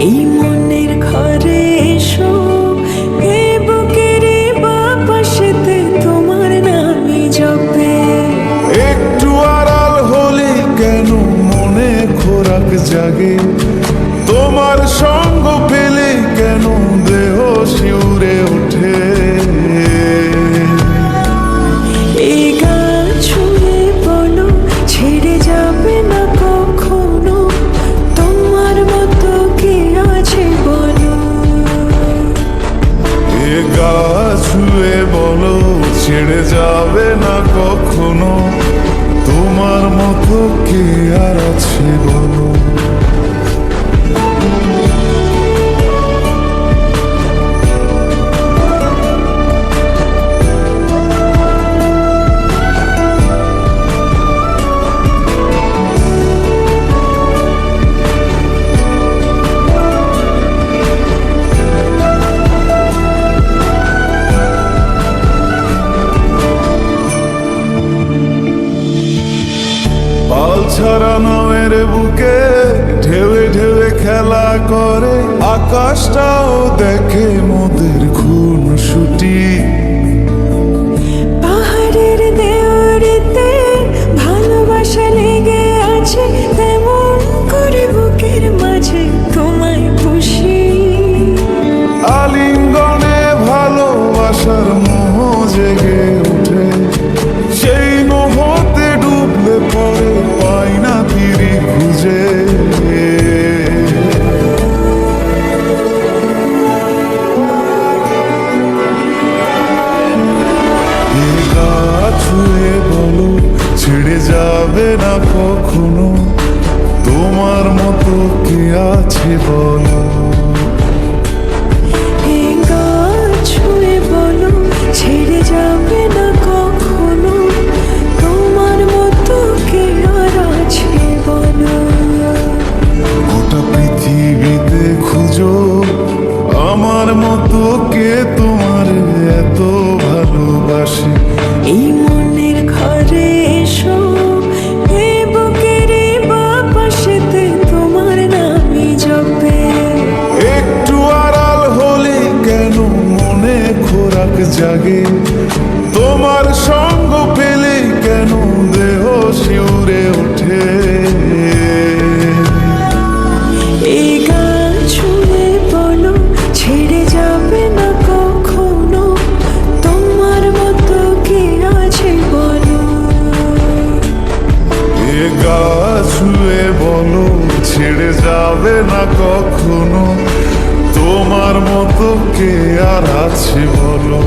এই মনের ঘরে এসো, এ বুকের বাপাশেতে তোমার নামই জপে। একটু আড়াল হলে কেন মনে খোরাক জাগে, তোমার সঙ্গ পেলে কেন দেহ শিউরে ওঠে। এই গা ছুঁয়ে বলো, ছেড়ে যাবে না কখনো, তোমার মতো কে আছে বলো। এ গা ছুঁয়ে বলো, ছেড়ে যাবে না কখনো, তোমার মতো কে আর আছে বলো। পাল ছাড়া নামের বুকে ঢেউে ঢেউে খেলা করে, আকাশটাও দেখে মোদের খুন ছুটি। পাহাড়ের দেওয়ারিতে ভালোবাসা লেগে আছে, তেমন করে বুকের মাঝে তোমায় খুশি। আলিঙ্গনে ভালোবাসার মোহ জেগে ওঠে, সেই মোহতে ডুবলে পরে পাই না ফিরি খুঁজে। এ গা ছুঁয়ে বলো, ছেড়ে যাবে না কখনো, তোমার মতো কে আছে বলো। এই গা ছুঁয়ে বলো, ছেড়ে যাবে না কখনো, তোমার মতো কে আর আছে বলো। গোটা পৃথিবীতে খুঁজো, আমার মতো কে তোমার এত ভালোবাসে। এই মনের ঘরে এসো, এ বুকের বাপাশেতে তোমার নামই জপে। একটু আড়াল হলে কেন মনে খোরাক জাগে, তোমার সঙ্গ পেলে কেন দেহ শিউরে ওঠে। এই গা ছুঁয়ে বলো, ছেড়ে যাবে না কখনো, তোমার মতো কে আছে বলো। এ গা ছুঁয়ে বলো, ছেড়ে যাবে না কখনো, তোমার মতো কে আর আছে বলো।